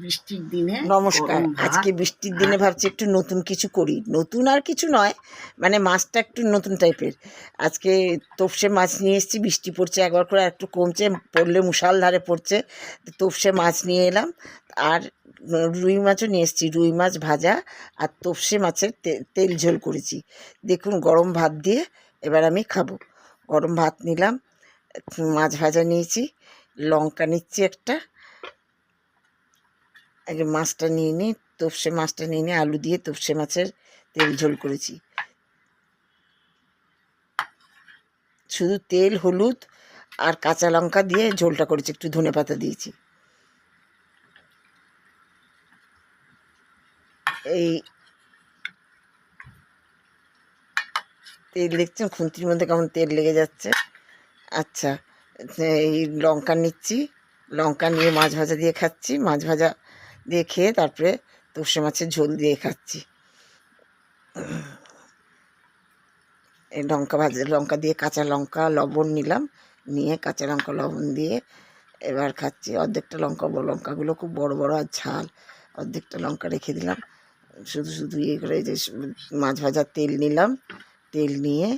বৃষ্টির দিনে নমস্কার। গরম ভাত আজকে বৃষ্টির দিনে ভাবছি একটু নতুন কিছু করি। নতুন আর কিছু নয়, মানে মাছটা একটু নতুন টাইপের। আজকে তোপসে মাছ নিয়ে এসেছি। বৃষ্টি পড়ছে একবার করে, একটু কমছে, পড়লে মুষলধারে পড়ছে। তোপসে মাছ নিয়ে এলাম। আর রুই মাছও নিয়ে এসেছি। রুই মাছ ভাজা আর তোপসে মাছের তেল ঝোল করেছি। দেখুন, গরম ভাত দিয়ে এবার আমি খাবো। গরম ভাত নিলাম, মাছ ভাজা নিয়েছি, লঙ্কা নিচ্ছি একটা, আগে মাছটা নিয়ে নিই। তোপসে মাছটা নিয়ে নিই, আলু দিয়ে তোপসে মাছের তেল ঝোল করেছি। শুধু তেল, হলুদ আর কাঁচা লঙ্কা দিয়ে ঝোলটা করেছি, একটু ধনেপাতা দিয়েছি। এই তেল দেখছেন, খুন্তির মধ্যে কেমন তেল লেগে যাচ্ছে। আচ্ছা, এই লঙ্কা নিচ্ছি, লঙ্কা নিয়ে মাছ ভাজা দিয়ে খাচ্ছি। মাছ ভাজা দিয়ে খেয়ে তারপরে তোপসে মাছের ঝোল দিয়ে খাচ্ছি। এই লঙ্কা দিয়ে কাঁচা লঙ্কা লবণ নিলাম, নিয়ে কাঁচা লঙ্কা লবণ দিয়ে এবার খাচ্ছি। অর্ধেকটা লঙ্কাগুলো খুব বড় বড় আর ঝাল। অর্ধেকটা লঙ্কা রেখে দিলাম, শুধু শুধু ইয়ে করে। যে মাছ ভাজার তেল নিলাম, তেল নিয়ে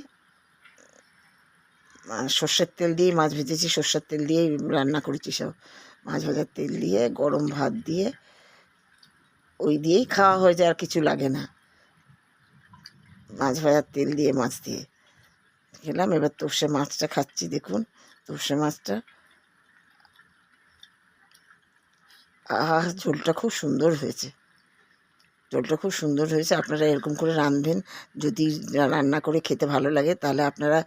সর্ষের তেল দিয়ে মাছ ভেজেছি, সর্ষের তেল দিয়েই রান্না করেছি সব। মাছ ভাজার তেল দিয়ে গরম ভাত দিয়ে ওই দিয়েই খাওয়া হয়ে যায়, আর কিছু লাগে না। মাছ ভাজার তেল দিয়ে মাছ দিয়ে খেলাম। এবার তোপসে মাছটা খাচ্ছি। দেখুন তোপসে মাছটা, ঝোলটা খুব সুন্দর হয়েছে। ঝোলটা খুব সুন্দর হয়েছে। আপনারা এরকম করে রাঁধবেন। যদি রান্না করে খেতে ভালো লাগে তাহলে আপনারা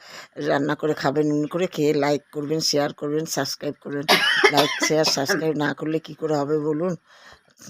রান্না করে খাবেন। করে খেয়ে লাইক করবেন, শেয়ার করবেন, সাবস্ক্রাইব করবেন। লাইক শেয়ার সাবস্ক্রাইব না করলে কি করে হবে বলুন?